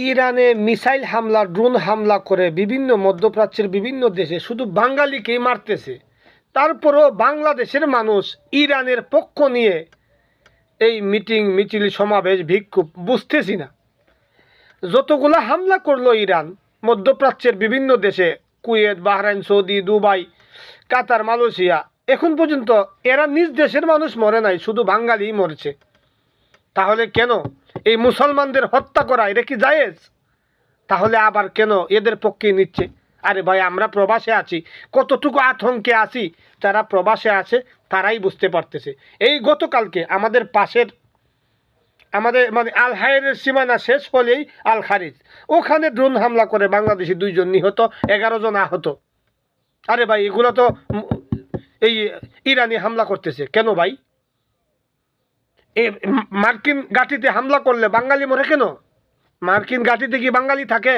ইরানে মিসাইল হামলা ড্রোন হামলা করে বিভিন্ন মধ্যপ্রাচ্যের বিভিন্ন দেশে শুধু বাঙালিকেই মারতেছে। তারপরও বাংলাদেশের মানুষ ইরানের পক্ষ নিয়ে এই মিটিং মিছিল সমাবেশ বিক্ষোভ বুঝতেছি না। যতগুলা হামলা করলো ইরান মধ্যপ্রাচ্যের বিভিন্ন দেশে, কুয়েত, বাহরাইন, সৌদি, দুবাই, কাতার, মালয়েশিয়া, এখন পর্যন্ত এরা নিজ দেশের মানুষ মরে নাই, শুধু বাঙালিই মরেছে। তাহলে কেন এই মুসলমানদের হত্যা করা, এটা কি জায়েজ? তাহলে আবার কেন এদের পক্ষে নিচ্ছে? আরে ভাই, আমরা প্রবাসে আছি, কতটুকু আতঙ্কে আছি যারা প্রবাসে আছে তারাই বুঝতে পারতেছে। এই গতকালকে আমাদের পাশের মানে আল হায়ের সীমানা শেষ হলেই আল খারিজ, ওখানে ড্রোন হামলা করে বাংলাদেশি 2 জন নিহত, 11 জন আহত। আরে ভাই, এগুলো তো এই ইরানি হামলা করতেছে কেন ভাই? মার্কিন ঘাঁটিতে হামলা করলে বাঙালি মরে কেন? মার্কিন ঘাঁটিতে কি বাঙালি থাকে?